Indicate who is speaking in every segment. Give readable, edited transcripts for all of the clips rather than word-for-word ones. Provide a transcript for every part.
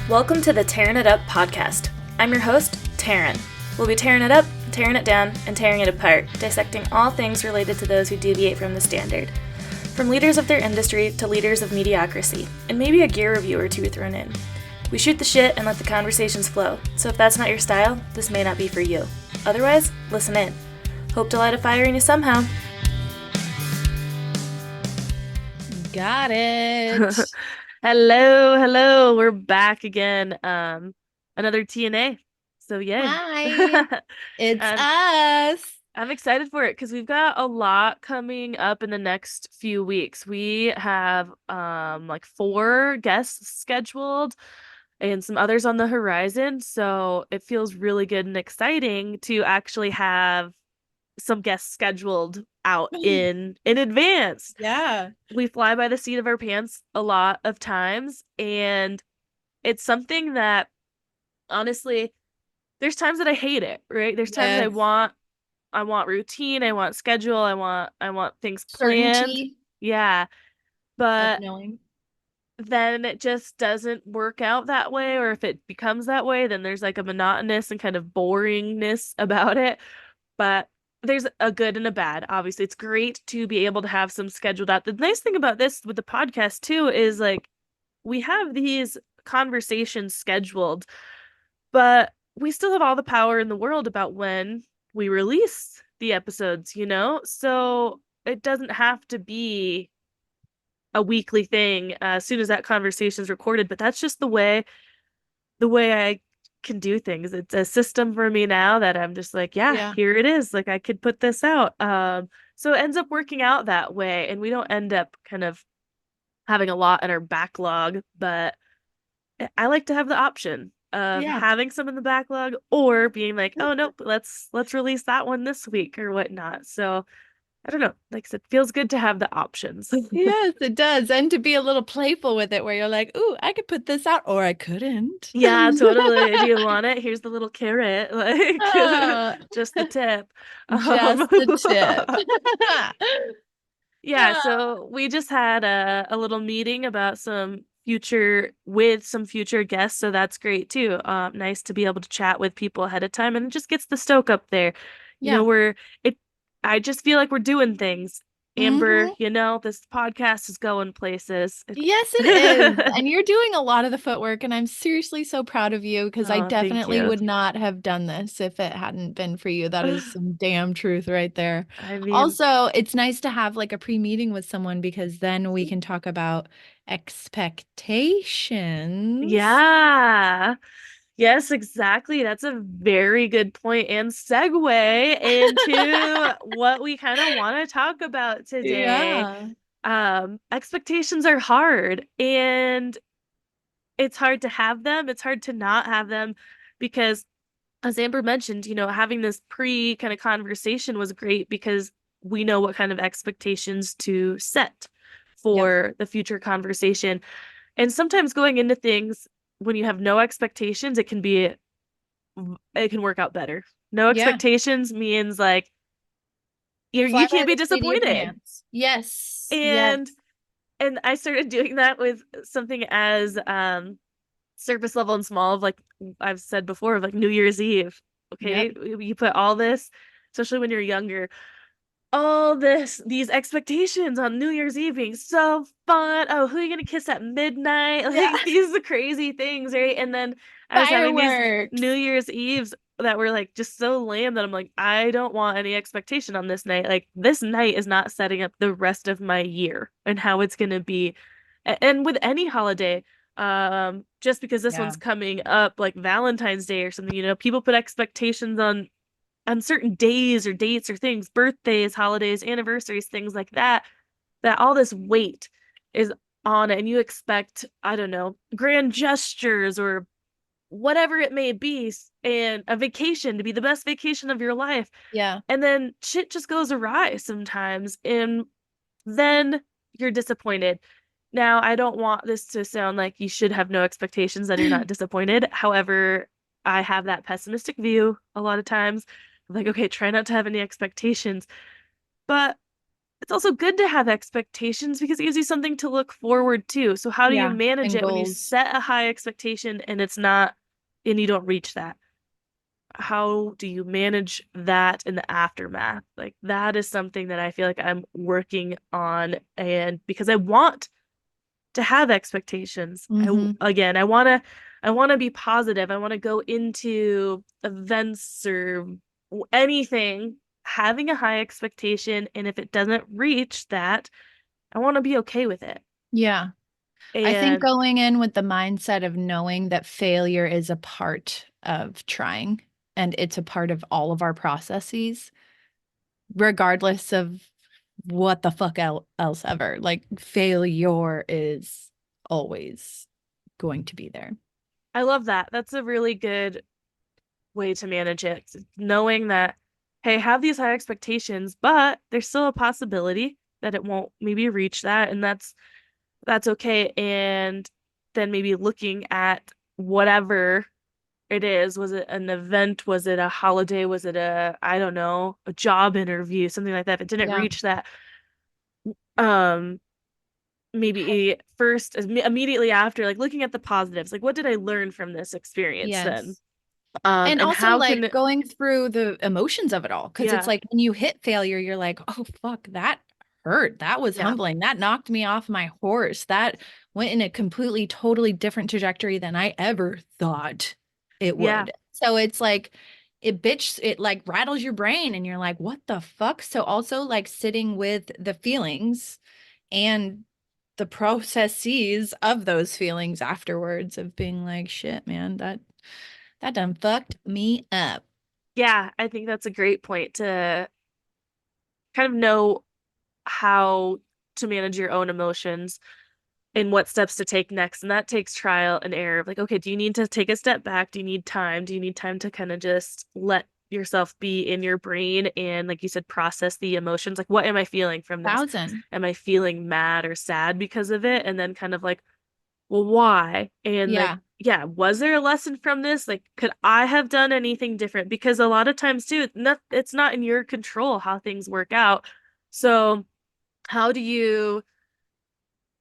Speaker 1: Welcome to the Tearing It Up podcast. I'm your host, Taryn. We'll be tearing it up, tearing it down, and tearing it apart, dissecting all things related to those who deviate from the standard. From leaders of their industry to leaders of mediocrity, and maybe a gear review or two thrown in. We shoot the shit and let the conversations flow, so if that's not your style, this may not be for you. Otherwise, listen in. Hope to light a fire in you somehow.
Speaker 2: Got it.
Speaker 3: Hello. We're back again. Another TNA. So yay.
Speaker 2: Hi. It's us.
Speaker 3: I'm excited for it because we've got a lot coming up in the next few weeks. We have like 4 guests scheduled and some others on the horizon. So it feels really good and exciting to actually have some guests scheduled out in advance.
Speaker 2: Yeah.
Speaker 3: We fly by the seat of our pants a lot of times, and it's something that honestly, there's times that I hate it, right? There's times I want routine, I want schedule, I want things planned.
Speaker 2: Certainty.
Speaker 3: Yeah. But
Speaker 2: knowing.
Speaker 3: then it just doesn't work out that way, or if it becomes that way, then there's like a monotonous and kind of boringness about it. But there's a good and a bad. Obviously, it's great to be able to have some scheduled out. The nice thing about this with the podcast too is like we have these conversations scheduled, but we still have all the power in the world about when we release the episodes, you know? So it doesn't have to be a weekly thing as soon as that conversation is recorded, but that's just the way I can do things. It's a system for me now that I'm just like, yeah, here it is. Like I could put this out. So it ends up working out that way, and we don't end up kind of having a lot in our backlog, but I like to have the option of having some in the backlog or being like, oh nope, let's release that one this week or whatnot. So I don't know. Like I said, it feels good to have the options.
Speaker 2: Yes, it does. And to be a little playful with it where you're like, ooh, I could put this out or I couldn't.
Speaker 3: Yeah, totally. Do you want it? Here's the little carrot. Like just the tip.
Speaker 2: Just the tip.
Speaker 3: Yeah, so we just had a little meeting about some future guests, so that's great too. Nice to be able to chat with people ahead of time, and it just gets the stoke up there. You know, I just feel like we're doing things. Amber, you know, this podcast is going places.
Speaker 2: Yes, it is. And you're doing a lot of the footwork, and I'm seriously so proud of you because I definitely would not have done this if it hadn't been for you. That is some damn truth right there.
Speaker 3: I mean,
Speaker 2: also, it's nice to have like a pre-meeting with someone because then we can talk about expectations.
Speaker 3: Yeah. Yes, exactly. That's a very good point and segue into what we kind of want to talk about today. Expectations are hard, and it's hard to have them. It's hard to not have them because, as Amber mentioned, you know, having this pre kind of conversation was great because we know what kind of expectations to set for the future conversation. And sometimes going into things when you have no expectations, it can work out better. No expectations means like you can't be disappointed.
Speaker 2: Yes.
Speaker 3: And I started doing that with something as surface level and small of like I've said before of like New Year's Eve. Okay. You put all this, especially when you're younger, these expectations on New Year's Eve being so fun. Oh, who are you gonna kiss at midnight? Like these are the crazy things, right? And then I was having these New Year's Eves that were like just so lame that I'm like, I don't want any expectation on this night. Like this night is not setting up the rest of my year and how it's gonna be. And with any holiday, just because this one's coming up, like Valentine's Day or something, you know, people put expectations on certain days or dates or things, birthdays, holidays, anniversaries, things like that all this weight is on it, and you expect, I don't know, grand gestures or whatever it may be, and a vacation to be the best vacation of your life.
Speaker 2: Yeah.
Speaker 3: And then shit just goes awry sometimes, and then you're disappointed. Now, I don't want this to sound like you should have no expectations, that you're not disappointed. However, I have that pessimistic view a lot of times. I'm like, okay, try not to have any expectations. But it's also good to have expectations because it gives you something to look forward to. So how do you manage it when you set a high expectation and it's not, and you don't reach that? How do you manage that in the aftermath? Like that is something that I feel like I'm working on, and because I want to have expectations. I want to be positive. I want to go into events or anything having a high expectation, and if it doesn't reach that, I want to be okay with it.
Speaker 2: Yeah. I think going in with the mindset of knowing that failure is a part of trying and it's a part of all of our processes, regardless of what the fuck else ever. Like failure is always going to be there.
Speaker 3: I love that. That's a really good way to manage it. Knowing that, hey, have these high expectations, but there's still a possibility that it won't maybe reach that, and that's okay. And then maybe looking at whatever it is. Was it an event? Was it a holiday? Was it I don't know, a job interview, something like that? If it didn't reach that, maybe first, immediately after, like looking at the positives, like what did I learn from this experience then?
Speaker 2: And also like going through the emotions of it all. Because it's like when you hit failure, you're like, oh, fuck, that hurt. That was humbling. That knocked me off my horse. That went in a completely, totally different trajectory than I ever thought it would. So it's like, it like rattles your brain and you're like, what the fuck? So also like sitting with the feelings and the processes of those feelings afterwards of being like, shit, man, that done fucked me up.
Speaker 3: Yeah, I think that's a great point to kind of know how to manage your own emotions and what steps to take next. And that takes trial and error. Like, okay, do you need to take a step back? Do you need time? Do you need time to kind of just let yourself be in your brain and, like you said, process the emotions? Like, what am I feeling from this? Am I feeling mad or sad because of it? And then kind of like, well, why? And like, was there a lesson from this? Like, could I have done anything different? Because a lot of times too, it's not in your control how things work out. So how do you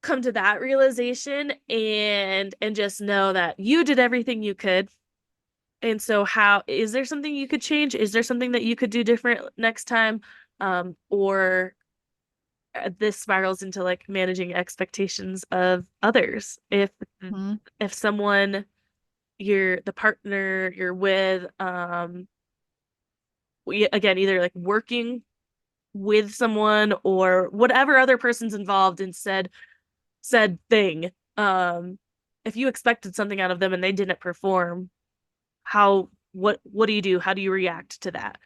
Speaker 3: come to that realization and just know that you did everything you could? And so how is there something you could change? Is there something that you could do different next time? Or this spirals into like managing expectations of others. If someone, the partner you're with, again, either like working with someone or whatever other person's involved in said thing, if you expected something out of them and they didn't perform, what do you do? How do you react to that?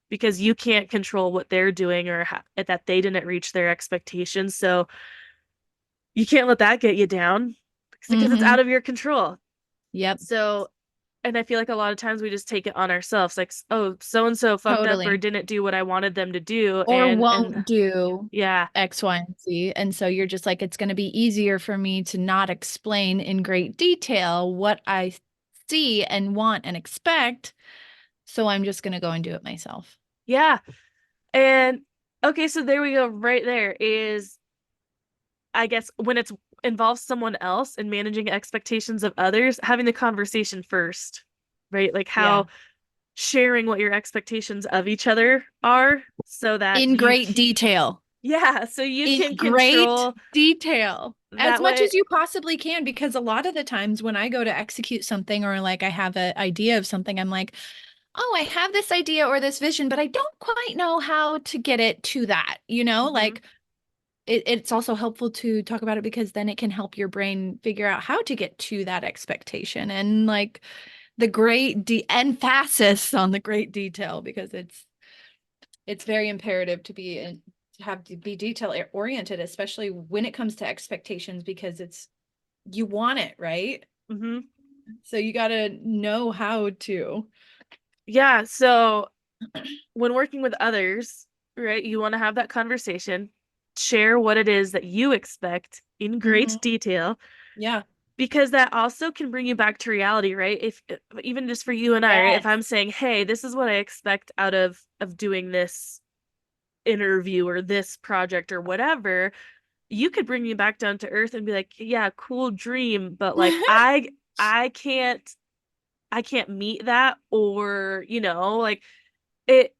Speaker 3: Because you can't control what they're doing or that they didn't reach their expectations. So you can't let that get you down because it's out of your control. So, and I feel like a lot of times we just take it on ourselves. Like, oh, so-and-so fucked up or didn't do what I wanted them to do.
Speaker 2: Or won't do X, Y, and Z. And so you're just like, it's going to be easier for me to not explain in great detail what I see and want and expect. So I'm just going to go and do it myself.
Speaker 3: Yeah. And okay, so there we go. Right there is, I guess, when it's involves someone else and managing expectations of others, having the conversation first, right? Like how sharing what your expectations of each other are so that
Speaker 2: in great detail.
Speaker 3: Yeah, so you can
Speaker 2: control great detail as much as you possibly can, because a lot of the times when I go to execute something or like I have an idea of something, I'm like, oh, I have this idea or this vision, but I don't quite know how to get it to that, like it's also helpful to talk about it because then it can help your brain figure out how to get to that expectation and like the great emphasis on the great detail, because it's very imperative to be detail oriented, especially when it comes to expectations, because you want it, right? So you got to know how to.
Speaker 3: Yeah. So when working with others, right, you want to have that conversation, share what it is that you expect in great detail.
Speaker 2: Yeah.
Speaker 3: Because that also can bring you back to reality, right? If even just for you and I, right? If I'm saying, hey, this is what I expect out of doing this interview or this project or whatever, you could bring me back down to earth and be like, yeah, cool dream, but like I can't meet that, or like it,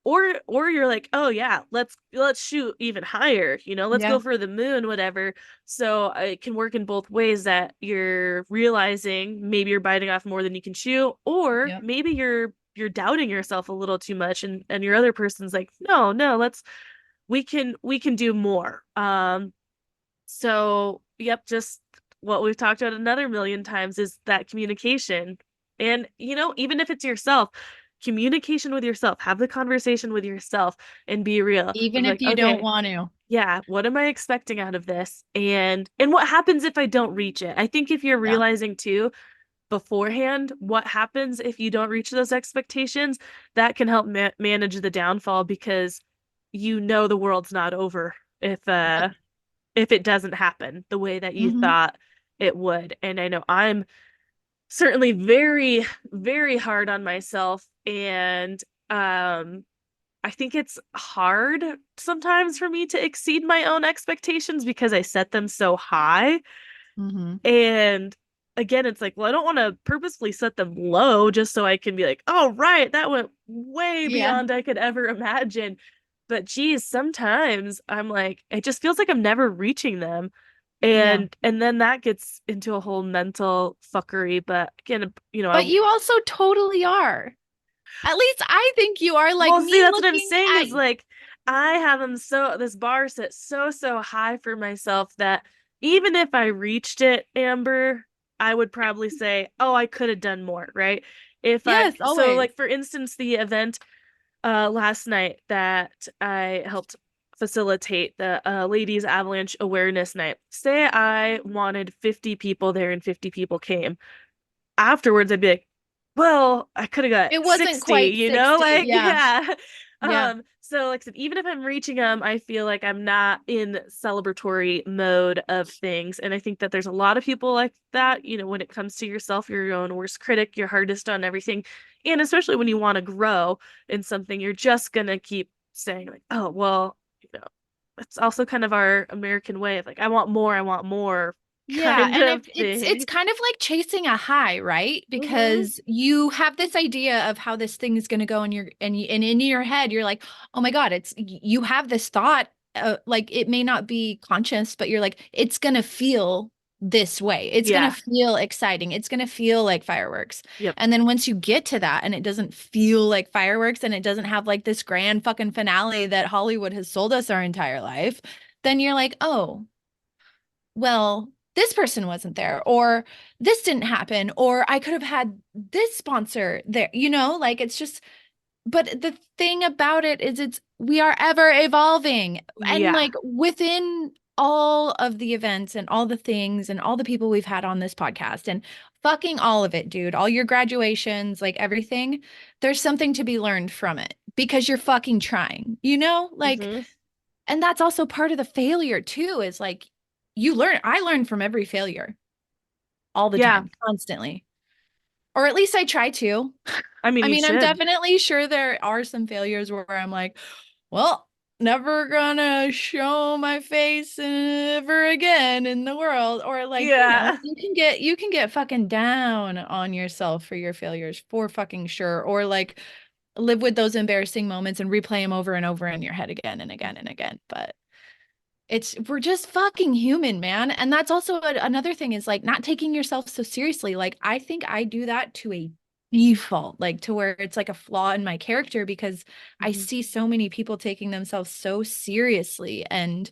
Speaker 3: or you're like, oh yeah, let's shoot even higher, let's
Speaker 2: Yeah.
Speaker 3: go for the moon, whatever. So it can work in both ways, that you're realizing maybe you're biting off more than you can chew, or
Speaker 2: Yep.
Speaker 3: maybe you're doubting yourself a little too much, and your other person's like, no, we can do more. So yep, just what we've talked about another million times is that communication. And even if it's yourself, communication with yourself, have the conversation with yourself and be real.
Speaker 2: Even
Speaker 3: Of
Speaker 2: if
Speaker 3: like,
Speaker 2: you don't
Speaker 3: okay,
Speaker 2: want to.
Speaker 3: yeah, what am I expecting out of this? And what happens if I don't reach it? I think if you're
Speaker 2: Yeah.
Speaker 3: realizing too beforehand what happens if you don't reach those expectations, that can help manage the downfall, because the world's not over if it doesn't happen the way that you
Speaker 2: Mm-hmm.
Speaker 3: thought it would. And I know I'm certainly very, very hard on myself. And I think it's hard sometimes for me to exceed my own expectations because I set them so high.
Speaker 2: Mm-hmm.
Speaker 3: And again, it's like, well, I don't want to purposefully set them low just so I can be like, oh, right, that went way
Speaker 2: Yeah.
Speaker 3: beyond I could ever imagine. But geez, sometimes I'm like, it just feels like I'm never reaching them.
Speaker 2: Yeah.
Speaker 3: And then that gets into a whole mental fuckery. But again,
Speaker 2: But you also totally are. At least I think you are, like
Speaker 3: well, see,
Speaker 2: me
Speaker 3: that's what I'm
Speaker 2: looking
Speaker 3: saying,
Speaker 2: at.
Speaker 3: is like I have them this bar set so high for myself that even if I reached it, Amber, I would probably say, oh, I could have done more, right?
Speaker 2: Yes,
Speaker 3: So
Speaker 2: always.
Speaker 3: like for instance, the event last night that I helped facilitate, the ladies avalanche awareness night. Say I wanted 50 people there and 50 people came. Afterwards I'd be like, well, I could have got
Speaker 2: It wasn't
Speaker 3: 60,
Speaker 2: quite 60.
Speaker 3: like,
Speaker 2: Yeah.
Speaker 3: yeah.
Speaker 2: Yeah.
Speaker 3: So like I said, even if I'm reaching them, I feel like I'm not in celebratory mode of things. And I think that there's a lot of people like that, when it comes to yourself, you're your own worst critic, your hardest on everything. And especially when you want to grow in something, you're just gonna keep saying like, oh, well, it's also kind of our American way of like, I want more
Speaker 2: Yeah,
Speaker 3: kind
Speaker 2: and
Speaker 3: of
Speaker 2: it's
Speaker 3: thing.
Speaker 2: kind of like chasing a high, right?
Speaker 3: Mm-hmm.
Speaker 2: Because you have this idea of how this thing is going to go, and and in your head you're like, "Oh my God, you have this thought, like it may not be conscious, but you're like, it's going to feel this way. It's going to
Speaker 3: Yeah.
Speaker 2: feel exciting. It's going to feel like fireworks."
Speaker 3: Yep.
Speaker 2: And then once you get to that and it doesn't feel like fireworks, and it doesn't have like this grand fucking finale that Hollywood has sold us our entire life, then you're like, "Oh, well, this person wasn't there, or this didn't happen, or I could have had this sponsor there." Like it's just, but the thing about it is we are ever evolving. And
Speaker 3: Yeah.
Speaker 2: like within all of the events and all the things and all the people we've had on this podcast and fucking all of it, dude, all your graduations, like everything, there's something to be learned from it because you're fucking trying, like,
Speaker 3: Mm-hmm.
Speaker 2: and that's also part of the failure too, is like I learn from every failure all the
Speaker 3: Yeah.
Speaker 2: time, constantly. Or at least I try to.
Speaker 3: I mean,
Speaker 2: I
Speaker 3: you
Speaker 2: mean, I'm
Speaker 3: should.
Speaker 2: definitely sure there are some failures where I'm like, well, never gonna show my face ever again in the world. Or like,
Speaker 3: Yeah.
Speaker 2: you can get fucking down on yourself for your failures, for fucking sure. Or like live with those embarrassing moments and replay them over and over in your head again and again and again. But we're just fucking human, man. And that's also another thing, is like not taking yourself so seriously. Like I think I do that to a default, like to where it's like a flaw in my character, because I
Speaker 3: Mm-hmm.
Speaker 2: see so many people taking themselves so seriously and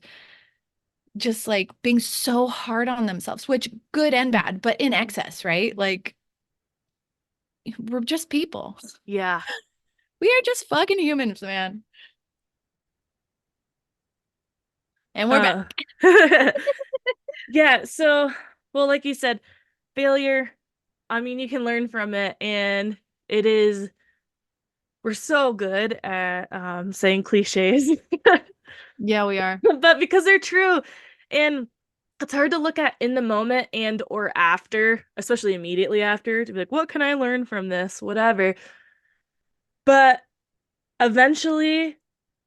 Speaker 2: just like being so hard on themselves, which good and bad, but in excess, right? Like we're just people.
Speaker 3: Yeah.
Speaker 2: We are just fucking humans, man. And we're
Speaker 3: Uh,
Speaker 2: back.
Speaker 3: yeah. So, well, like you said, failure, I mean, you can learn from it, and it is, we're so good at saying cliches,
Speaker 2: Yeah, we are.
Speaker 3: but because they're true. And it's hard to look at in the moment and or after, especially immediately after, to be like, what can I learn from this? Whatever. But eventually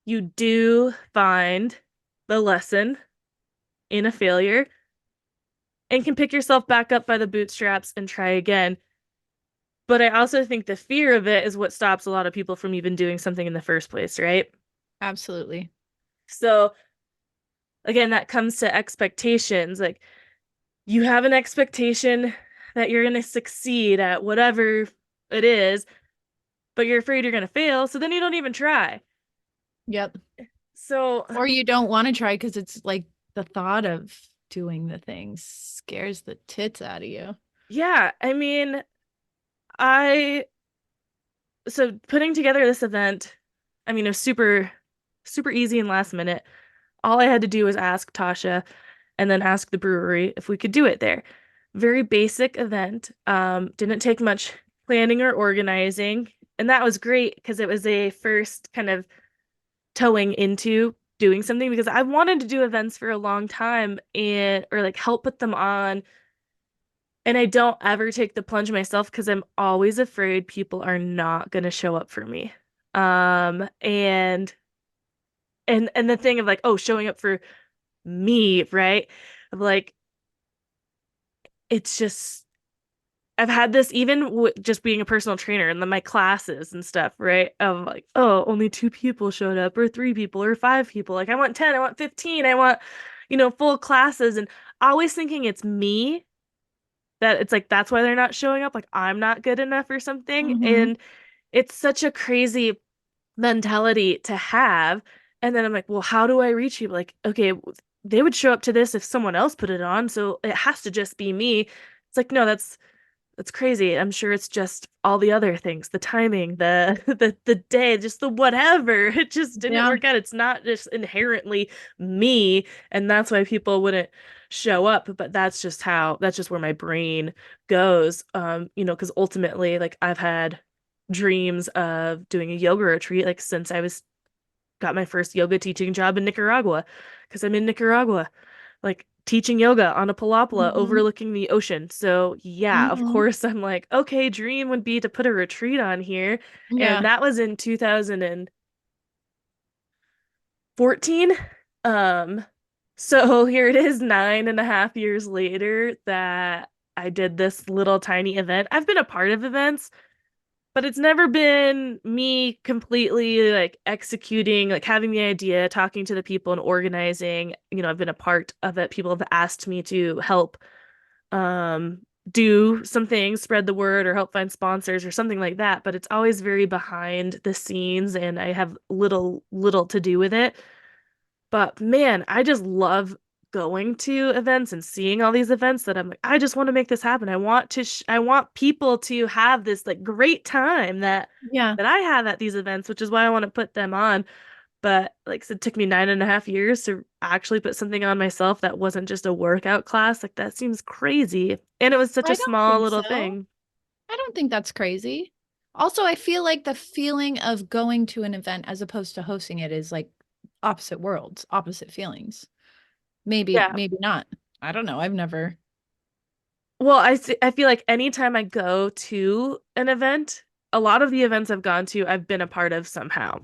Speaker 3: you do find the lesson in a failure and can pick yourself back up by the bootstraps and try again. But I also think the fear of it is what stops a lot of people from even doing something in the first place, right?
Speaker 2: Absolutely.
Speaker 3: So again, that comes to expectations. Like you have an expectation that you're going to succeed at whatever it is, but you're afraid you're going to fail. So then you don't even try.
Speaker 2: Yep.
Speaker 3: So,
Speaker 2: Or you don't want to try because it's like the thought of doing the thing scares the tits out of you.
Speaker 3: yeah, I mean, I, so putting together this event, I mean, it was super, super easy and last minute. All I had to do was ask Tasha and then ask the brewery if we could do it there. Very basic event. Didn't take much planning or organizing. And that was great because it was a first kind of towing into doing something because I wanted to do events for a long time and or like help put them on. And I don't ever take the plunge myself because I'm always afraid people are not going to show up for me. And the thing of like, oh, showing up for me, right? Of like, it's just I've had this even just being a personal trainer and then my classes and stuff, right? Of like, oh, only two people showed up, or three people, or five people. Like, I want 10, I want 15, I want, full classes. And always thinking it's me, that it's like, that's why they're not showing up. Like, I'm not good enough or something.
Speaker 2: Mm-hmm.
Speaker 3: And it's such a crazy mentality to have. And then I'm like, well, how do I reach people? Like, okay, they would show up to this if someone else put it on. So it has to just be me. It's like, no, that's crazy. I'm sure it's just all the other things, the timing, the the day, just the whatever. It just didn't
Speaker 2: Yeah.
Speaker 3: work out. It's not just inherently me, and that's why people wouldn't show up, but that's just where my brain goes. Because ultimately, like I've had dreams of doing a yoga retreat like since I was got my first yoga teaching job in Nicaragua because I'm in Nicaragua, like teaching yoga on a palapala
Speaker 2: Mm-hmm.
Speaker 3: overlooking the ocean. So, yeah, of
Speaker 2: Mm-hmm.
Speaker 3: course, I'm like, okay, dream would be to put a retreat on here. And
Speaker 2: Yeah.
Speaker 3: that was in 2014. Um, so here it is 9.5 years later that I did this little tiny event. I've been a part of events, but it's never been me completely like executing, like having the idea, talking to the people and organizing. I've been a part of it. People have asked me to help um do some things, spread the word or help find sponsors or something like that, but it's always very behind the scenes and I have little to do with it. But man, I just love going to events and seeing all these events that I'm like, I just want to make this happen. I want people to have this like great time that
Speaker 2: Yeah.
Speaker 3: I have at these events, which is why I want to put them on. But like I said, it took me 9.5 years to actually put something on myself that wasn't just a workout class. Like that seems crazy. And it was such a
Speaker 2: I don't
Speaker 3: small
Speaker 2: think
Speaker 3: little
Speaker 2: so.
Speaker 3: thing.
Speaker 2: I don't think that's crazy. Also, I feel like the feeling of going to an event as opposed to hosting it is like opposite worlds, opposite feelings. Maybe,
Speaker 3: Yeah.
Speaker 2: maybe not. I don't know. I've never.
Speaker 3: Well, I feel like anytime I go to an event, a lot of the events I've gone to, I've been a part of somehow.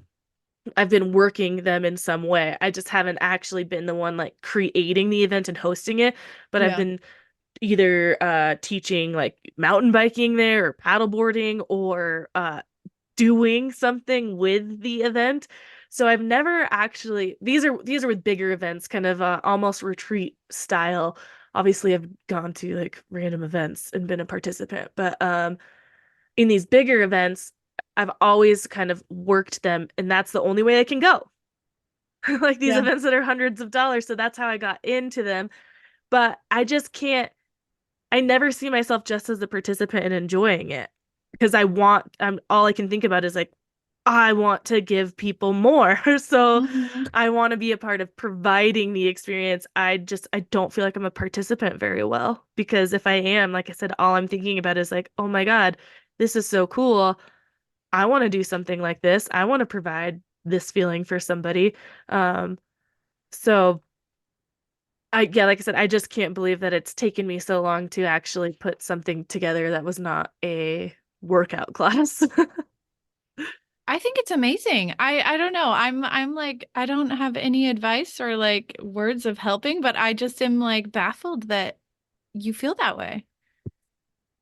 Speaker 3: I've been working them in some way. I just haven't actually been the one like creating the event and hosting it, but I've
Speaker 2: Yeah.
Speaker 3: been either teaching like mountain biking there or paddleboarding or doing something with the event. So I've never actually these are with bigger events, kind of almost retreat style. Obviously, I've gone to like random events and been a participant, but in these bigger events, I've always kind of worked them, and that's the only way I can go. Like these
Speaker 2: Yeah.
Speaker 3: events that are hundreds of dollars, so that's how I got into them. But I just can't I never see myself just as a participant and enjoying it because all I can think about is like I want to give people more. So
Speaker 2: Mhm.
Speaker 3: I want to be a part of providing the experience. I don't feel like I'm a participant very well because if I am, like I said, all I'm thinking about is like, oh my God, this is so cool. I want to do something like this. I want to provide this feeling for somebody. Um, so yeah, like I said, I just can't believe that it's taken me so long to actually put something together that was not a workout class.
Speaker 2: I think it's amazing. I don't know. I'm like I don't have any advice or like words of helping, but I just am like baffled that you feel that way.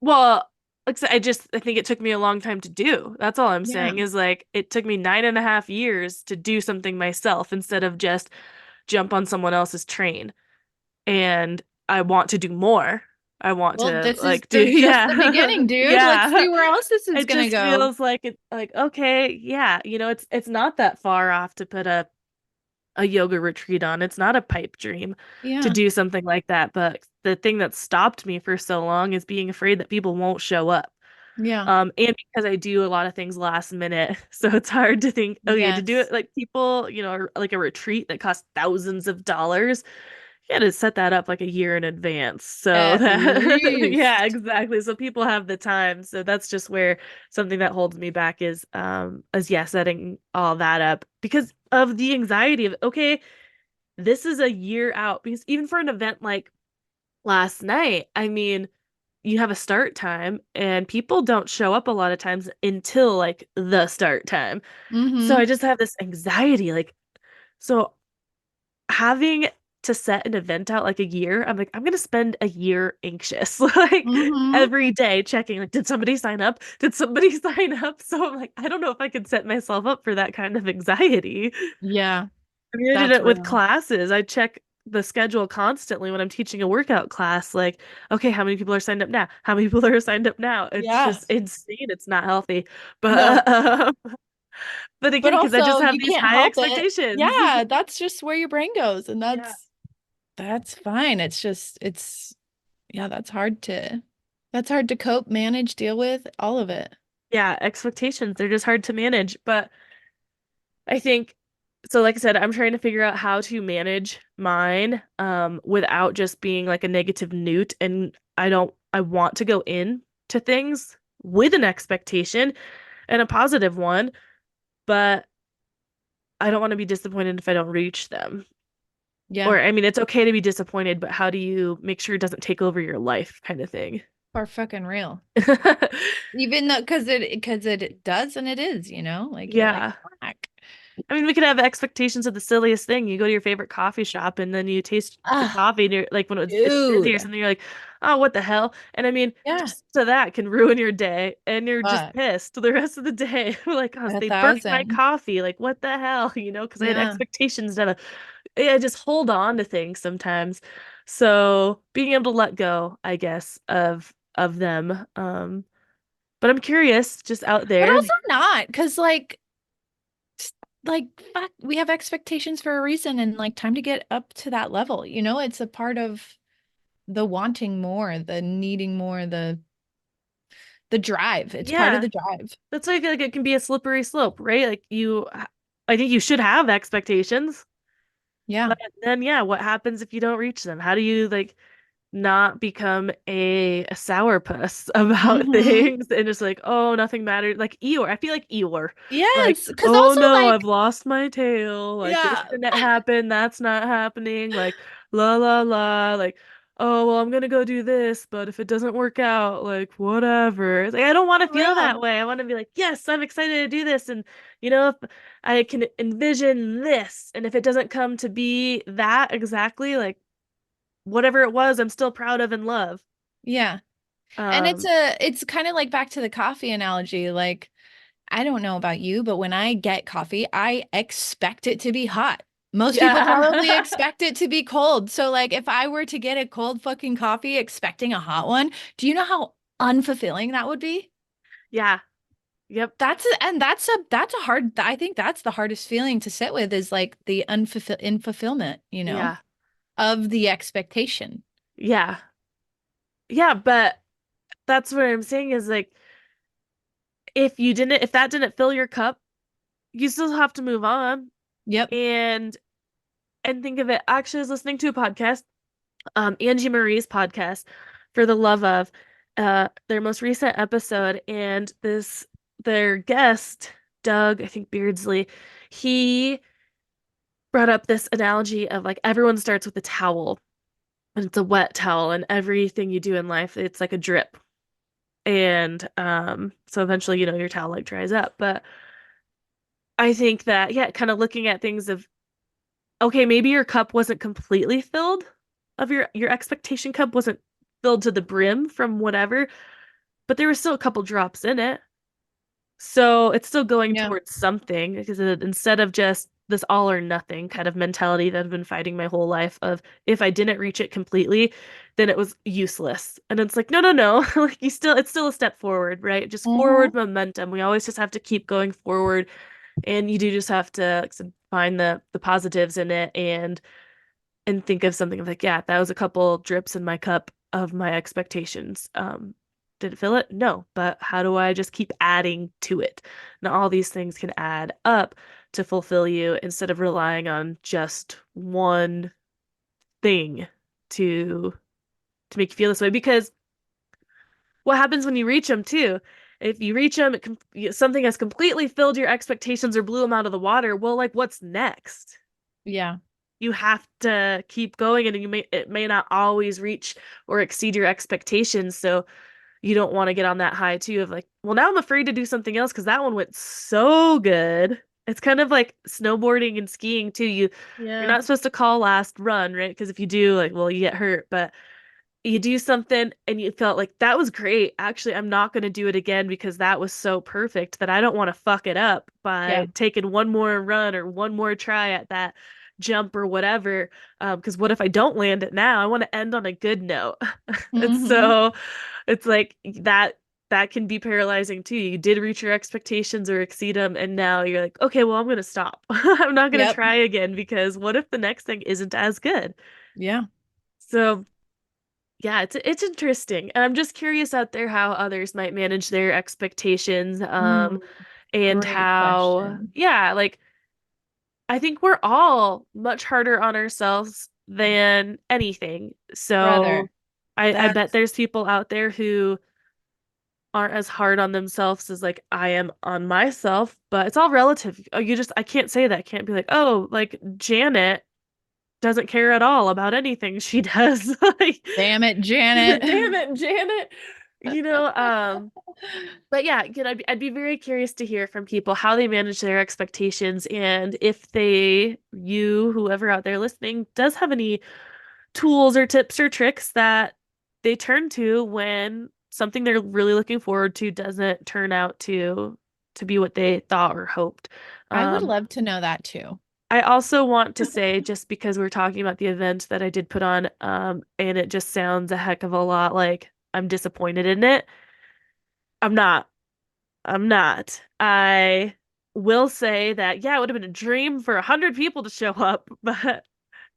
Speaker 3: Well, like I said, I think it took me a long time to do. That's all I'm
Speaker 2: Yeah.
Speaker 3: saying is like it took me 9.5 years to do something myself instead of just jump on someone else's train. And I want to do more. I want
Speaker 2: Well,
Speaker 3: to
Speaker 2: this is
Speaker 3: like do
Speaker 2: just the
Speaker 3: yeah.
Speaker 2: beginning, dude. Let's
Speaker 3: Yeah.
Speaker 2: see where else this is
Speaker 3: It
Speaker 2: gonna
Speaker 3: just
Speaker 2: go.
Speaker 3: feels like okay, yeah, it's not that far off to put a yoga retreat on. It's not a pipe dream to
Speaker 2: Yeah.
Speaker 3: do something like that, but the thing that stopped me for so long is being afraid that people won't show up.
Speaker 2: Yeah.
Speaker 3: And because I do a lot of things last minute, so it's hard to think, okay, to do
Speaker 2: Yes.
Speaker 3: it like people, like a retreat that costs thousands of dollars, you got to set that up like a year in advance. So
Speaker 2: At
Speaker 3: that, yeah,
Speaker 2: least.
Speaker 3: exactly. So people have the time. So that's just where something that holds me back is yeah, setting all that up because of the anxiety of, okay, this is a year out. Because even for an event like last night, I mean, you have a start time and people don't show up a lot of times until like the start time. So I
Speaker 2: Mm-hmm.
Speaker 3: just have this anxiety, like, so having to set an event out like a year, I'm like, I'm gonna spend a year anxious, like
Speaker 2: Mm-hmm.
Speaker 3: every day checking, like, did somebody sign up? Did somebody sign up? So I'm like, I don't know if I could set myself up for that kind of anxiety.
Speaker 2: Yeah,
Speaker 3: I mean, I did
Speaker 2: that's
Speaker 3: it with
Speaker 2: real.
Speaker 3: classes. I check the schedule constantly when I'm teaching a workout class, like, okay, how many people are signed up now? How many people are signed up now? It's just
Speaker 2: Yes.
Speaker 3: insane. It's not healthy.
Speaker 2: No.
Speaker 3: But but
Speaker 2: But
Speaker 3: again, because I just
Speaker 2: also
Speaker 3: have
Speaker 2: you
Speaker 3: these
Speaker 2: can't
Speaker 3: high
Speaker 2: help it.
Speaker 3: expectations.
Speaker 2: Yeah, that's just where your brain goes. And
Speaker 3: Yeah.
Speaker 2: that's fine. It's just it's yeah, that's hard to cope, manage, deal with, all of it.
Speaker 3: Yeah, expectations, they're just hard to manage. But I think so like I said, I'm trying to figure out how to manage mine without just being like a negative newt. And I want to go in to things with an expectation and a positive one, but I don't want to be disappointed if I don't reach them.
Speaker 2: Yeah.
Speaker 3: Or I mean, it's okay to be disappointed, but how do you make sure it doesn't take over your life kind of thing?
Speaker 2: Or fucking real. Even though because it does and it is, like you're like,
Speaker 3: Yeah.
Speaker 2: fuck.
Speaker 3: I mean, we could have expectations of the silliest thing. You go to your favorite coffee shop and then you taste the
Speaker 2: Ah,
Speaker 3: coffee and you're like when it's busy or
Speaker 2: dude.
Speaker 3: something, you're like, oh, what the hell? And I mean,
Speaker 2: Yeah.
Speaker 3: just to that can ruin your day and you're just
Speaker 2: Fuck.
Speaker 3: pissed the rest of the day. Like, oh,
Speaker 2: A
Speaker 3: they burned my
Speaker 2: thousand.
Speaker 3: coffee. Like, what the hell? Because I had
Speaker 2: Yeah.
Speaker 3: expectations that yeah, just hold on to things sometimes. So being able to let go, I guess, of them. But I'm curious, just out
Speaker 2: But
Speaker 3: there.
Speaker 2: also not, because like fuck, we have expectations for a reason and like time to get up to that level. It's a part of the wanting more, the needing more, the drive. It's part of
Speaker 3: Yeah.
Speaker 2: the drive.
Speaker 3: That's why I feel like it can be a slippery slope, right? Like I think you should have expectations,
Speaker 2: Yeah.
Speaker 3: but then yeah, what happens if you don't reach them? How do you like not become a sourpuss about
Speaker 2: Mm-hmm.
Speaker 3: things and just like, oh, nothing matters. Like Eeyore, I feel like Eeyore. Like,
Speaker 2: Yes, because
Speaker 3: oh
Speaker 2: also
Speaker 3: no, I've
Speaker 2: like,
Speaker 3: lost my tail. Like this
Speaker 2: yeah,
Speaker 3: didn't happen, that's not happening. Like la la la. Like, oh well, I'm gonna go do this, but if it doesn't work out, like whatever. It's like I don't want to
Speaker 2: for
Speaker 3: feel
Speaker 2: real.
Speaker 3: that way. I want to be like, yes, I'm excited to do this, and if I can envision this, and if it doesn't come to be that exactly, like whatever it was, I'm still proud of and love.
Speaker 2: Yeah. And
Speaker 3: Um,
Speaker 2: it's kind of like back to the coffee analogy. Like, I don't know about you, but when I get coffee, I expect it to be hot. Most people probably
Speaker 3: yeah.
Speaker 2: expect it to be cold. So like if I were to get a cold fucking coffee expecting a hot one, do you know how unfulfilling that would be?
Speaker 3: Yeah. Yep.
Speaker 2: That's a hard I think that's the hardest feeling to sit with is like the unfulfillment,
Speaker 3: Yeah.
Speaker 2: of the expectation.
Speaker 3: Yeah. Yeah, but that's what I'm saying is like if that didn't fill your cup, you still have to move on
Speaker 2: Yep.
Speaker 3: and think of it. Actually, I was listening to a podcast, Angie Marie's podcast, For the Love of, their most recent episode, and their guest, Doug, I think Beardsley, he brought up this analogy of like everyone starts with a towel and it's a wet towel and everything you do in life it's like a drip and so eventually your towel like dries up but I think that, yeah, kind of looking at things of, okay, maybe your cup wasn't completely filled of your expectation cup wasn't filled to the brim from whatever, but there were still a couple drops in it. So it's still going
Speaker 2: Yeah.
Speaker 3: towards something because instead of just this all or nothing kind of mentality that I've been fighting my whole life of if I didn't reach it completely, then it was useless. And it's like, no, no, no. Like it's still a step forward, right? Just forward
Speaker 2: Mhm.
Speaker 3: momentum. We always just have to keep going forward. And you do just have to like I said, find the positives in it and think of something of like, yeah, that was a couple drips in my cup of my expectations. Did it fill it? No, but how do I just keep adding to it? Now, all these things can add up to fulfill you instead of relying on just one thing to to make you feel this way. Because what happens when you reach them too? If you reach them, something has completely filled your expectations or blew them out of the water. Well, like, what's next?
Speaker 2: Yeah.
Speaker 3: You have to keep going and it may not always reach or exceed your expectations, so you don't want to get on that high too of like, well, now I'm afraid to do something else because that one went so good. It's kind of like snowboarding and skiing too. You're
Speaker 2: Yeah.
Speaker 3: not supposed to call last run, right? Because if you do, like, well, you get hurt. But you do something and you felt like that was great. Actually, I'm not going to do it again because that was so perfect that I don't want to fuck it up
Speaker 2: Yeah.
Speaker 3: by taking one more run or one more try at that jump or whatever. Because what if I don't land it now? I want to end on a good note. And
Speaker 2: Hmm.
Speaker 3: so it's like that can be paralyzing too. You did reach your expectations or exceed them, and now you're like, okay, well, I'm going to stop. I'm not going to
Speaker 2: Yep.
Speaker 3: try again because what if the next thing isn't as good?
Speaker 2: Yeah.
Speaker 3: So yeah, it's interesting. And I'm just curious out there how others might manage their expectations,
Speaker 2: Mm,
Speaker 3: and
Speaker 2: great
Speaker 3: how,
Speaker 2: question.
Speaker 3: yeah, like I think we're all much harder on ourselves than anything. So
Speaker 2: Brother,
Speaker 3: I bet
Speaker 2: that's
Speaker 3: there's people out there who aren't as hard on themselves as like I am on myself, but it's all relative. Oh, I can't say that. I can't be like, oh, like Janet doesn't care at all about anything she does. Like,
Speaker 2: damn it,
Speaker 3: damn
Speaker 2: Janet.
Speaker 3: it, Janet. You know, but yeah, again, I'd be very curious to hear from people how they manage their expectations and if whoever out there listening, does have any tools or tips or tricks that they turn to when something they're really looking forward to doesn't turn out to be what they thought or hoped.
Speaker 2: I would
Speaker 3: Um,
Speaker 2: love to know that too.
Speaker 3: I also want to say, just because we're talking about the event that I did put on, and it just sounds a heck of a lot like I'm disappointed in it. I'm not. I'm not. I will say that, yeah, it would have been a dream for 100 people to show up, but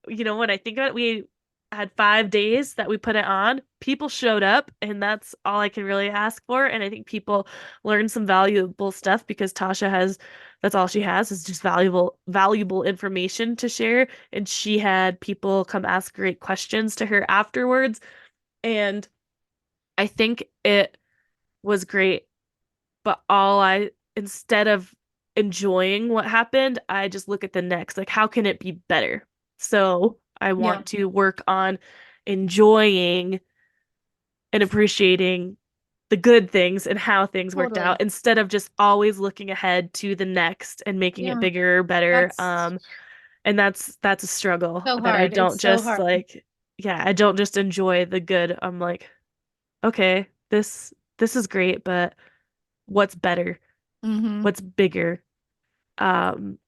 Speaker 3: when I think about it, we had 5 days that we put it on. People showed up, and that's all I can really ask for. And I think people learned some valuable stuff because that's all she has is just valuable information to share. And she had people come ask great questions to her afterwards. And I think it was great. But instead of enjoying what happened, I just look at the next, like, how can it be better? So I
Speaker 2: Yeah,
Speaker 3: want to work on enjoying and appreciating the good things and how things worked
Speaker 2: totally.
Speaker 3: out instead of just always looking ahead to the next and making it
Speaker 2: Yeah,
Speaker 3: bigger or better.
Speaker 2: that's
Speaker 3: And that's a struggle
Speaker 2: so
Speaker 3: that I
Speaker 2: hard.
Speaker 3: don't
Speaker 2: It's so
Speaker 3: just
Speaker 2: hard.
Speaker 3: like, yeah, I don't just enjoy the good. I'm like, okay, this is great, but what's better?
Speaker 2: Hmm.
Speaker 3: What's bigger? Um,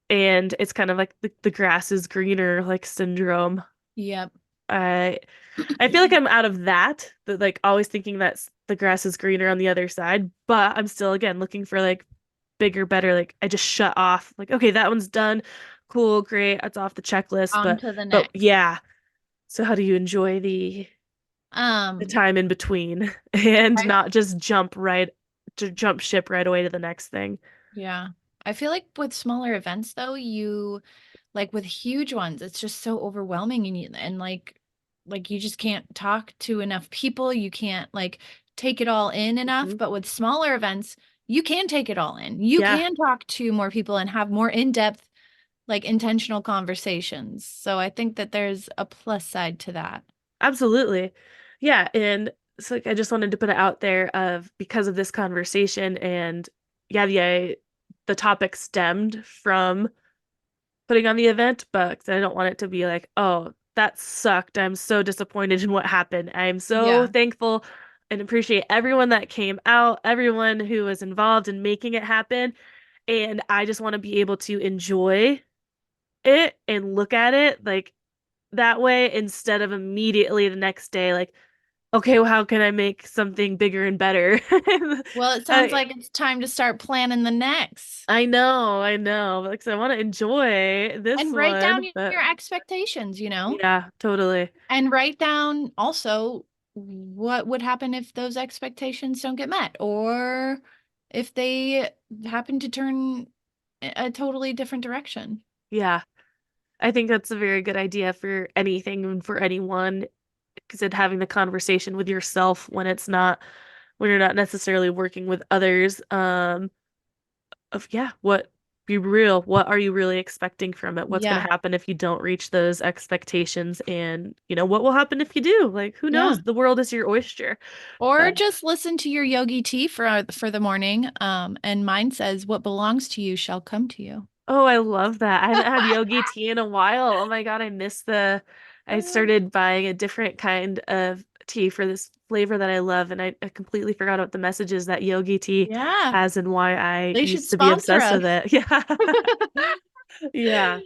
Speaker 3: and it's kind of like the grass is greener like syndrome.
Speaker 2: Yep.
Speaker 3: I I feel like I'm out of that like always thinking that the grass is greener on the other side, but I'm still again looking for like bigger, better. Like I just shut off. Like, okay, that one's done. Cool, great. That's off the checklist.
Speaker 2: On
Speaker 3: But
Speaker 2: to the
Speaker 3: but
Speaker 2: next.
Speaker 3: yeah. So how do you enjoy the
Speaker 2: Um,
Speaker 3: time in between and
Speaker 2: I
Speaker 3: not just jump ship right away to the next thing?
Speaker 2: yeah. I feel like with smaller events though, you like with huge ones, it's just so overwhelming and like you just can't talk to enough people. You can't like take it all in enough.
Speaker 3: Mhm.
Speaker 2: But with smaller events, you can take it all in. You
Speaker 3: Yeah.
Speaker 2: can talk to more people and have more in-depth, like intentional conversations. So I think that there's a plus side to that.
Speaker 3: Absolutely. Yeah, and so like I just wanted to put it out there of because of this conversation and yeah, the topic stemmed from putting on the event, but I don't want it to be like, oh, that sucked. I'm so disappointed in what happened. I'm so
Speaker 2: Yeah.
Speaker 3: thankful and appreciate everyone that came out, everyone who was involved in making it happen. And I just want to be able to enjoy it and look at it like that way instead of immediately the next day, like, okay, well, how can I make something bigger and better?
Speaker 2: Well, it sounds
Speaker 3: I,
Speaker 2: like it's time to start planning the next.
Speaker 3: I know. Like, so I want to enjoy this
Speaker 2: And write down
Speaker 3: one, but
Speaker 2: your expectations,
Speaker 3: yeah, totally.
Speaker 2: and write down also what would happen if those expectations don't get met, or if they happen to turn a totally different direction.
Speaker 3: Yeah. I think that's a very good idea for anything and for anyone, because it having the conversation with yourself when you're not necessarily working with others, of yeah, what be real, what are you really expecting from it? What's going
Speaker 2: Yeah.
Speaker 3: to happen if you don't reach those expectations? And what will happen if you do? Like, who
Speaker 2: Yeah.
Speaker 3: knows? The world is your oyster.
Speaker 2: Or
Speaker 3: But
Speaker 2: just listen to your yogi tea for the morning. And mine says, "What belongs to you shall come to you."
Speaker 3: oh, I love that. I haven't had yogi tea in a while. Oh my God, I started buying a different kind of tea for this flavor that I love, and I completely forgot what the messages that yogi tea
Speaker 2: Yeah,
Speaker 3: has and why I
Speaker 2: they should
Speaker 3: used to be
Speaker 2: sponsor
Speaker 3: obsessed
Speaker 2: us.
Speaker 3: with it. Yeah. Yeah,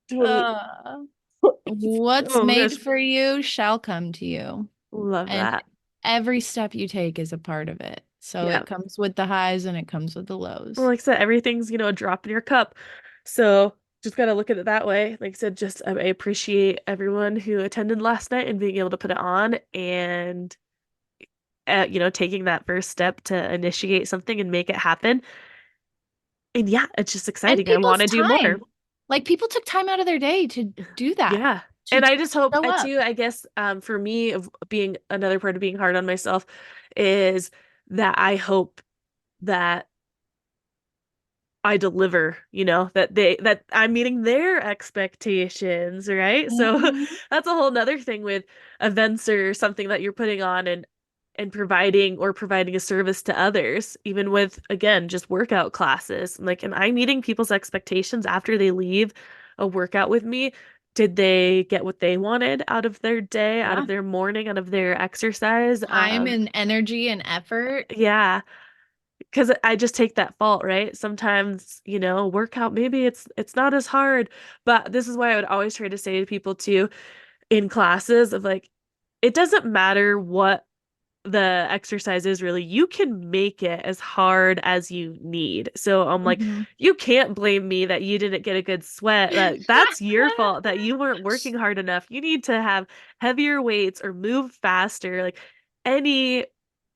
Speaker 3: totally.
Speaker 2: Uh, what's
Speaker 3: Oh gosh,
Speaker 2: made for you shall come to you.
Speaker 3: love
Speaker 2: And
Speaker 3: that.
Speaker 2: every step you take is a part of it. So
Speaker 3: Yeah.
Speaker 2: it comes with the highs and it comes with the
Speaker 3: Well,
Speaker 2: lows.
Speaker 3: like I said, everything's, a drop in your cup. So just gotta look at it that way. Like I said, just I appreciate everyone who attended last night and being able to put it on and taking that first step to initiate something and make it happen. And yeah, it's just
Speaker 2: And
Speaker 3: exciting. I want
Speaker 2: people's
Speaker 3: to do more.
Speaker 2: time. Like people took time out of their day to do that,
Speaker 3: Yeah.
Speaker 2: to
Speaker 3: And I just hope
Speaker 2: show up.
Speaker 3: too, I guess, for me of being another part of being hard on myself is that I hope that I deliver, that I'm meeting their expectations, right? So
Speaker 2: Mhm.
Speaker 3: that's a whole nother thing with events or something that you're putting on and providing a service to others, even with again, just workout classes. Like, am I meeting people's expectations after they leave a workout with me? Did they get what they wanted out of their day, out
Speaker 2: Yeah.
Speaker 3: of their morning, out of their exercise?
Speaker 2: Time and energy and effort.
Speaker 3: Yeah. Because I just take that fault, right? Sometimes, workout, maybe it's not as hard, but this is why I would always try to say to people too in classes of like, it doesn't matter what the exercise is really, you can make it as hard as you need. So I'm like,
Speaker 2: Mhm.
Speaker 3: you can't blame me that you didn't get a good sweat. That's your fault that you weren't working hard enough. You need to have heavier weights or move faster. Like any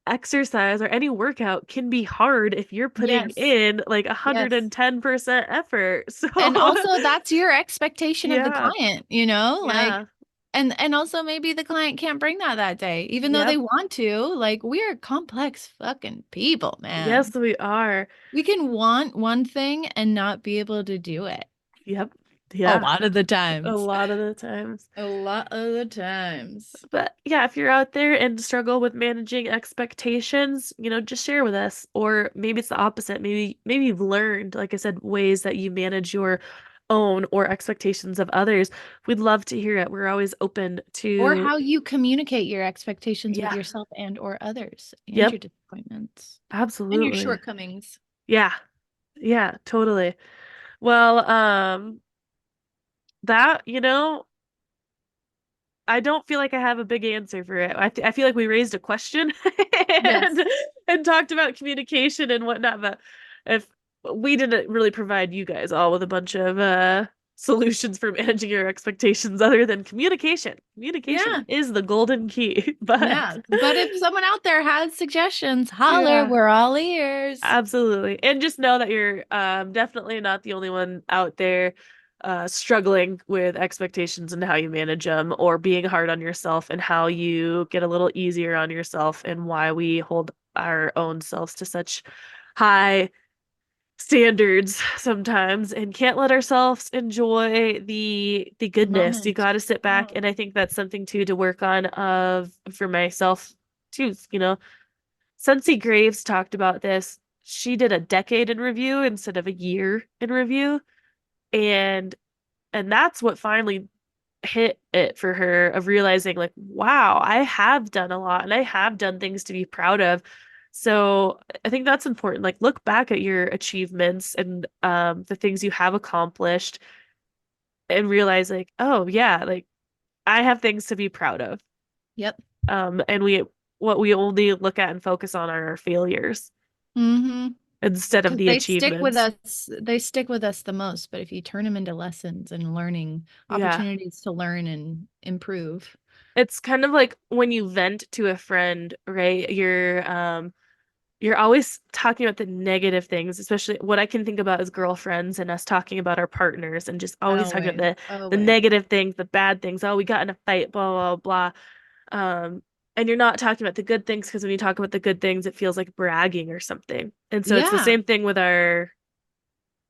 Speaker 3: exercise or any workout can be hard if you're putting
Speaker 2: Yes.
Speaker 3: in like
Speaker 2: Yes.
Speaker 3: 110% effort. So
Speaker 2: And also that's your expectation of the
Speaker 3: yeah,
Speaker 2: client, like,
Speaker 3: yeah,
Speaker 2: and also maybe the client can't bring that day, even though they
Speaker 3: yep,
Speaker 2: want to. Like, we are complex fucking people, man.
Speaker 3: yes, we are.
Speaker 2: We can want one thing and not be able to do it
Speaker 3: Yep,
Speaker 2: a
Speaker 3: yeah,
Speaker 2: lot of the
Speaker 3: a
Speaker 2: times.
Speaker 3: lot of the times.
Speaker 2: A lot of the times.
Speaker 3: But yeah, if you're out there and struggle with managing expectations, just share with us. Or maybe it's the opposite. Maybe you've learned, like I said, ways that you manage your own or expectations of others. We'd love to hear it. We're always open
Speaker 2: Or
Speaker 3: to,
Speaker 2: how you communicate your expectations with
Speaker 3: yeah,
Speaker 2: yourself and or others and
Speaker 3: yep,
Speaker 2: your disappointments and your
Speaker 3: absolutely.
Speaker 2: shortcomings.
Speaker 3: Yeah, yeah, totally. Well, that, I don't feel like I have a big answer for it. I feel like we raised a question
Speaker 2: Yes.
Speaker 3: and talked about communication and whatnot, but if we didn't really provide you guys all with a bunch of solutions for managing your expectations other than communication. Communication
Speaker 2: Yeah.
Speaker 3: is the golden key. But
Speaker 2: Yeah. But if someone out there has suggestions, holler.
Speaker 3: yeah.
Speaker 2: We're all ears.
Speaker 3: Absolutely. And just know that you're definitely not the only one out there struggling with expectations and how you manage them, or being hard on yourself and how you get a little easier on yourself, and why we hold our own selves to such high standards sometimes and can't let ourselves enjoy the
Speaker 2: The
Speaker 3: goodness. You
Speaker 2: moment.
Speaker 3: got to sit back,
Speaker 2: Yeah.
Speaker 3: and I think that's something too to work on of for myself too, Sensi Graves talked about this she did a decade in review instead of a year in review. And that's what finally hit it for her, of realizing like, wow, I have done a lot and I have done things to be proud of. So I think that's important. Like, look back at your achievements and the things you have accomplished and realize like, oh yeah, like I have things to be proud of.
Speaker 2: Yep.
Speaker 3: And what we only look at and focus on are our failures
Speaker 2: Mm-hmm.
Speaker 3: instead of
Speaker 2: Because
Speaker 3: the achievements.
Speaker 2: they stick with us the most. But if you turn them into lessons and learning
Speaker 3: Yeah.
Speaker 2: opportunities to learn and improve.
Speaker 3: It's kind of like when you vent to a friend, right? You're always talking about the negative things, especially what I can think about as girlfriends and us talking about our partners and just always talking about
Speaker 2: Always,
Speaker 3: the
Speaker 2: always.
Speaker 3: negative things, the bad things. Oh, we got in a fight, blah, blah, blah. And you're not talking about the good things, because when you talk about the good things, it feels like bragging or something. And so it's the
Speaker 2: Yeah.
Speaker 3: same thing with our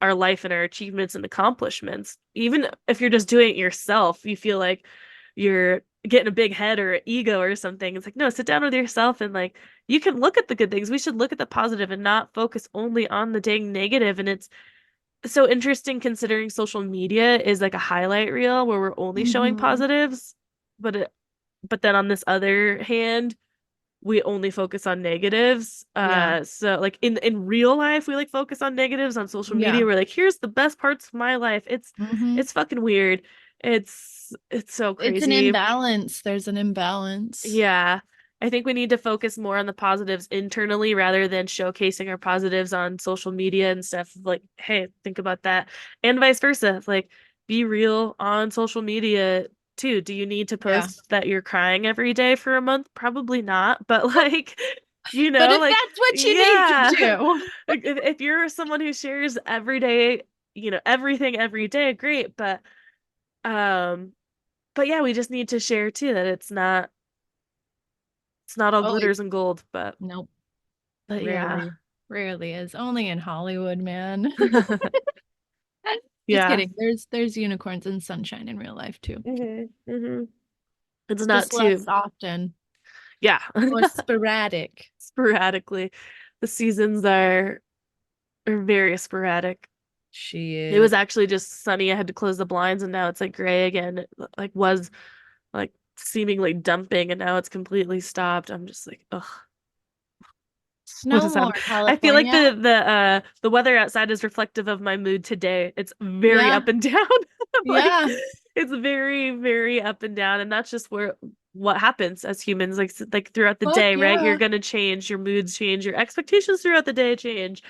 Speaker 3: life and our achievements and accomplishments. Even if you're just doing it yourself, you feel like you're getting a big head or ego or something. It's like, no, sit down with yourself and like you can look at the good things. We should look at the positive and not focus only on the dang negative. And it's so interesting considering social media is like a highlight reel where we're only showing
Speaker 2: Mm-hmm.
Speaker 3: positives, but then on this other hand, we only focus on negatives.
Speaker 2: Yeah.
Speaker 3: So like in real life, we like focus on negatives. On social media,
Speaker 2: Yeah.
Speaker 3: we're like, here's the best parts of my life.
Speaker 2: Mm-hmm.
Speaker 3: It's fucking weird. It's so
Speaker 2: It's an
Speaker 3: crazy.
Speaker 2: imbalance. There's an imbalance.
Speaker 3: Yeah. I think we need to focus more on the positives internally rather than showcasing our positives on social media and stuff. Like, hey, think about that. And vice versa. Like, be real on social media too. Do you need to
Speaker 2: Yeah.
Speaker 3: post that you're crying every day for a month? Probably not. But like,
Speaker 2: But if
Speaker 3: like,
Speaker 2: that's what you need to
Speaker 3: yeah.
Speaker 2: do.
Speaker 3: Like, if you're someone who shares every day, everything every day, great. Um, but yeah, we just need to share too that it's not all
Speaker 2: Oh,
Speaker 3: glitters and gold, but
Speaker 2: nope.
Speaker 3: yeah.
Speaker 2: Rarely. Rarely is. Only in Hollywood, man. Just
Speaker 3: Yeah.
Speaker 2: kidding. There's unicorns and sunshine in real life too.
Speaker 3: It's not
Speaker 2: Just less
Speaker 3: too,
Speaker 2: often.
Speaker 3: yeah.
Speaker 2: More sporadic.
Speaker 3: Sporadically. The seasons are very sporadic.
Speaker 2: She
Speaker 3: It was
Speaker 2: is.
Speaker 3: actually just sunny. I had to close the blinds and now it's like gray again. It like was like seemingly dumping and now it's completely stopped. I'm just like, ugh. What
Speaker 2: Snow
Speaker 3: is happening?
Speaker 2: more,
Speaker 3: I feel like
Speaker 2: California.
Speaker 3: the weather outside is reflective of my mood today. It's very
Speaker 2: Yeah.
Speaker 3: up and down. Like
Speaker 2: Yeah.
Speaker 3: it's very, very up and down. And that's just where what happens as humans, like throughout the
Speaker 2: Fuck
Speaker 3: day, right? You're
Speaker 2: yeah.
Speaker 3: gonna change, your moods change, your expectations throughout the day change.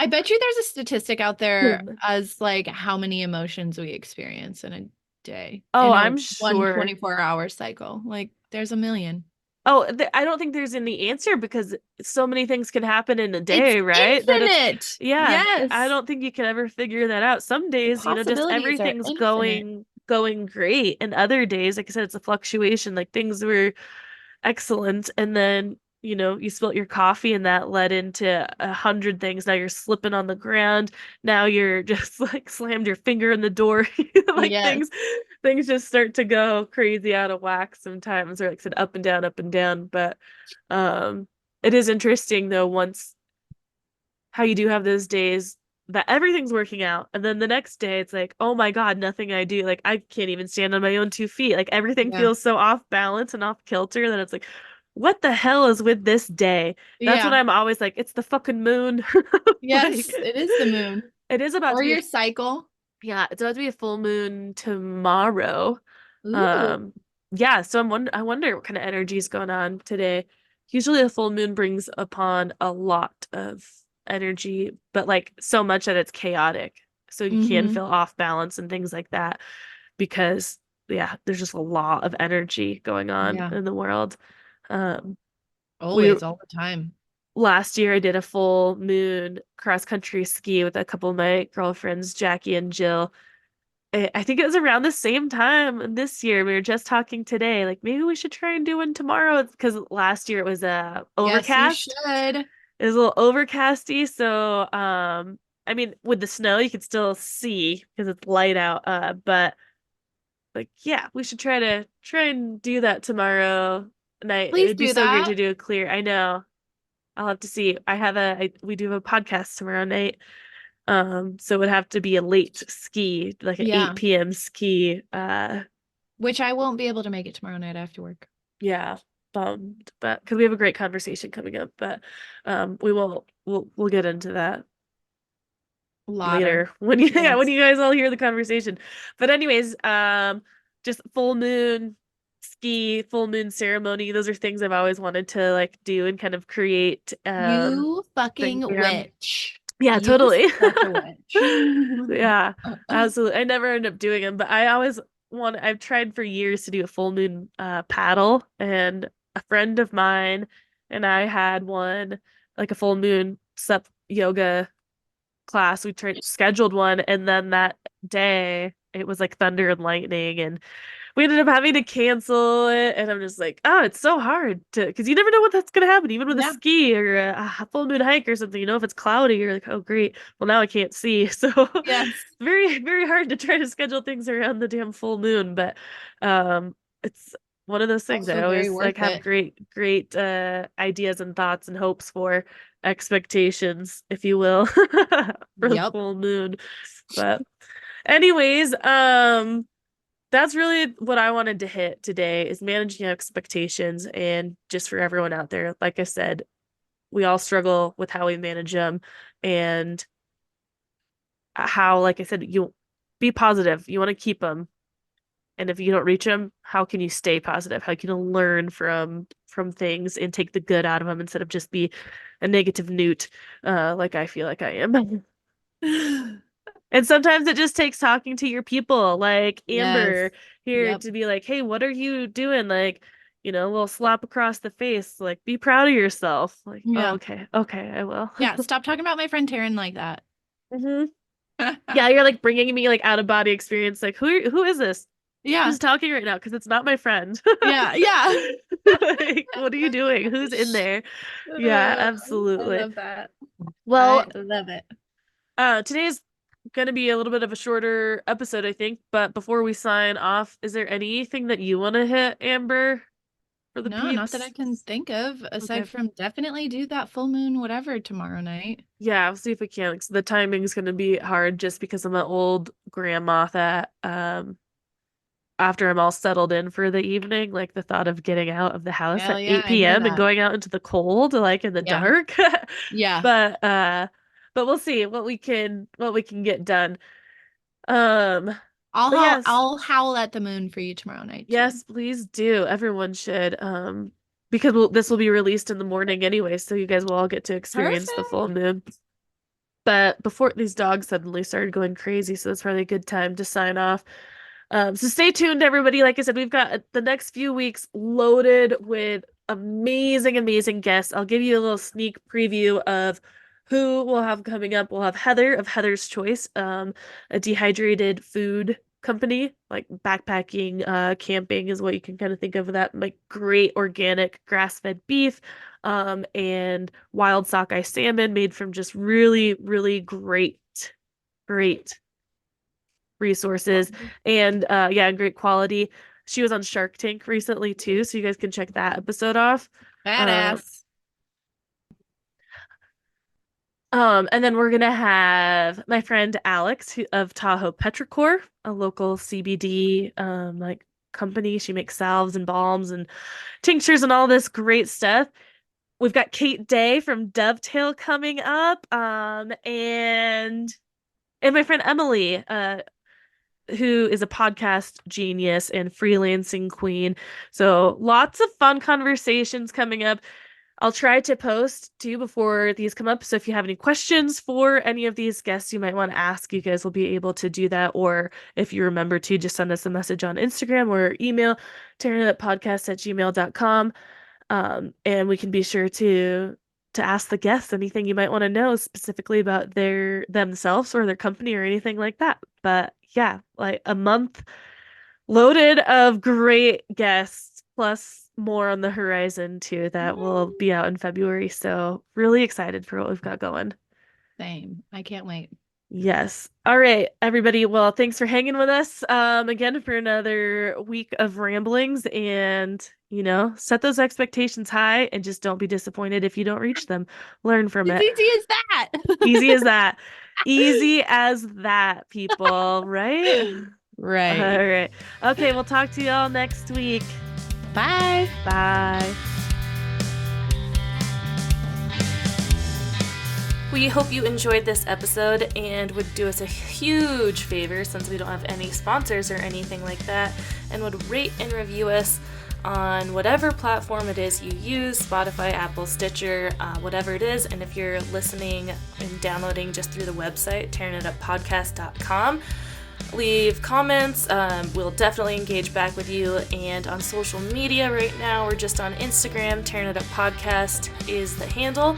Speaker 2: I bet you there's a statistic out there
Speaker 3: Yeah.
Speaker 2: as like how many emotions we experience in a day,
Speaker 3: Oh,
Speaker 2: in a
Speaker 3: I'm
Speaker 2: one
Speaker 3: sure.
Speaker 2: 24-hour cycle. Like there's a million.
Speaker 3: Oh, I don't think there's any answer because so many things can happen in a
Speaker 2: It's
Speaker 3: day, right? That it's,
Speaker 2: infinite.
Speaker 3: yeah, I
Speaker 2: Yes.
Speaker 3: don't think you can ever figure that out. Some
Speaker 2: The
Speaker 3: days, just
Speaker 2: possibilities are
Speaker 3: everything's
Speaker 2: infinite.
Speaker 3: going great, and other days, like I said, it's a fluctuation. Like things were excellent, and then you spilt your coffee, and that led into 100 things. Now you're slipping on the ground. Now you're just like slammed your finger in the door. Like
Speaker 2: Yes.
Speaker 3: things just start to go crazy out of whack sometimes, or like I said, up and down. But it is interesting though, once how you do have those days that everything's working out, and then the next day it's like, oh my God, nothing I do, like I can't even stand on my own 2 feet. Like everything
Speaker 2: Yeah.
Speaker 3: feels so off balance and off kilter that it's like, what the hell is with this day? That's when
Speaker 2: Yeah.
Speaker 3: I'm always like, it's the fucking moon. Like
Speaker 2: Yes, it is the moon.
Speaker 3: it is about
Speaker 2: Or
Speaker 3: to be
Speaker 2: your cycle.
Speaker 3: yeah, it's about to be a full moon tomorrow.
Speaker 2: Ooh.
Speaker 3: Um, yeah, so I wonder what kind of energy is going on today. Usually a full moon brings upon a lot of energy, but like so much that it's chaotic. So you can
Speaker 2: Mm-hmm.
Speaker 3: feel off balance and things like that because yeah, there's just a lot of energy going on
Speaker 2: Yeah.
Speaker 3: in the world. Um, we
Speaker 2: Always, all the time.
Speaker 3: last year I did a full moon cross country ski with a couple of my girlfriends, Jackie and Jill. I think it was around the same time this year. We were just talking today, like maybe we should try and do one tomorrow because last year it was
Speaker 2: Yes, you
Speaker 3: overcast.
Speaker 2: should.
Speaker 3: It was a little overcasty, so I mean with the snow you could still see because it's light out. But like yeah, we should try and do that tomorrow night.
Speaker 2: Please
Speaker 3: It'd be
Speaker 2: do
Speaker 3: so great to
Speaker 2: that.
Speaker 3: do a clear. I know. I'll have to see. We do have a podcast tomorrow night. So it would have to be a late ski, like an 8 p.m. ski.
Speaker 2: Which I won't be able to make it tomorrow night after work.
Speaker 3: Yeah, bummed, but because we have a great conversation coming up, but we'll get into that later when you guys all hear the conversation. But anyways, just full moon ski, full moon ceremony. Those are things I've always wanted to like do and kind of create.
Speaker 2: You fucking witch.
Speaker 3: Yeah, totally.
Speaker 2: Such a witch.
Speaker 3: Yeah, absolutely. I never end up doing them, but I've tried for years to do a full moon paddle, and a friend of mine and I had one, like a full moon sup yoga class. We scheduled one, and then that day it was like thunder and lightning, and we ended up having to cancel it. And I'm just like, oh, it's so hard because you never know what that's gonna happen, even with a ski or a full moon hike or something. If it's cloudy, you're like, oh great, well now I can't see. So
Speaker 2: yes,
Speaker 3: very, very hard to try to schedule things around the damn full moon. But it's one of those things I always like have great ideas and thoughts and hopes for, expectations, if you will, for the full moon. But anyways, that's really what I wanted to hit today, is managing expectations. And just for everyone out there, like I said, we all struggle with how we manage them, and how, like I said, you be positive. You want to keep them. And if you don't reach them, how can you stay positive? How can you learn from things and take the good out of them instead of just be a negative newt, like I feel like I am. And sometimes it just takes talking to your people, like Amber here, to be like, hey, what are you doing? Like, a little slap across the face. Like, be proud of yourself. Like, oh, okay, I will.
Speaker 2: Yeah, stop talking about my friend Taryn like that.
Speaker 3: Yeah, you're like bringing me like out of body experience. Like, who is this?
Speaker 2: Yeah,
Speaker 3: who's talking right now? Because it's not my friend.
Speaker 2: Yeah.
Speaker 3: Like, what are you doing? Who's in there? Yeah, absolutely.
Speaker 2: I love that.
Speaker 3: Well,
Speaker 2: I love it.
Speaker 3: Today's gonna be a little bit of a shorter episode, I think. But before we sign off, is there anything that you want to hit, Amber, for the peeps?
Speaker 2: Not that I can think of, aside from definitely do that full moon whatever tomorrow night.
Speaker 3: Yeah, we'll see if we can. Because the timing is gonna be hard, just because I'm an old grandma that after I'm all settled in for the evening, like the thought of getting out of the house at 8 p.m. and going out into the cold, like in the dark.
Speaker 2: Yeah.
Speaker 3: But we'll see what we can get done.
Speaker 2: I'll howl at the moon for you tomorrow night too.
Speaker 3: Yes, please do. Everyone should. Because this will be released in the morning anyway, so you guys will all get to experience the full moon. But before these dogs suddenly started going crazy, so that's probably a good time to sign off. So stay tuned, everybody. Like I said, we've got the next few weeks loaded with amazing guests. I'll give you a little sneak preview of who we'll have coming up. We'll have Heather of Heather's Choice, a dehydrated food company, like backpacking, camping is what you can kind of think of that. Like great organic grass-fed beef, and wild sockeye salmon made from just really, really great resources, and great quality. She was on Shark Tank recently too, so you guys can check that episode off.
Speaker 2: Badass.
Speaker 3: And then we're gonna have my friend Alex of Tahoe Petrichor, a local CBD like company. She makes salves and balms and tinctures and all this great stuff. We've got Kate Day from Dovetail coming up, and my friend Emily, who is a podcast genius and freelancing queen. So lots of fun conversations coming up. I'll try to post too before these come up. So if you have any questions for any of these guests you might want to ask, you guys will be able to do that. Or if you remember to, just send us a message on Instagram or email, tarynetpodcast@gmail.com. And we can be sure to ask the guests anything you might want to know specifically about themselves or their company or anything like that. But yeah, like a month loaded of great guests, plus more on the horizon too that will be out in February. So really excited for what we've got going.
Speaker 2: Same. I can't wait.
Speaker 3: Yes. All right, everybody. Well, thanks for hanging with us again for another week of ramblings, and set those expectations high and just don't be disappointed if you don't reach them. Learn from
Speaker 2: As
Speaker 3: it.
Speaker 2: easy as that.
Speaker 3: Easy as that. Easy as that, people, right?
Speaker 2: Right.
Speaker 3: All right. Okay, we'll talk to y'all next week.
Speaker 2: Bye.
Speaker 3: Bye.
Speaker 1: We hope you enjoyed this episode and would do us a huge favor, since we don't have any sponsors or anything like that, and would rate and review us on whatever platform it is you use, Spotify, Apple, Stitcher, whatever it is. And if you're listening and downloading just through the website, tearingituppodcast.com, leave comments. We'll definitely engage back with you. And on social media right now, we're just on Instagram. Tearing It Up Podcast is the handle.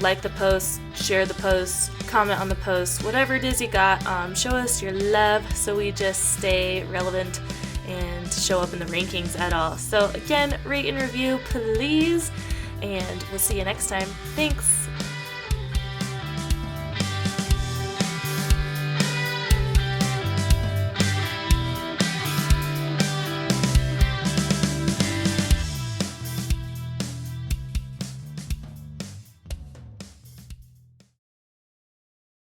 Speaker 1: Like the post, share the post, comment on the post, whatever it is you got. Show us your love so we just stay relevant and show up in the rankings at all. So again, rate and review, please. And we'll see you next time. Thanks.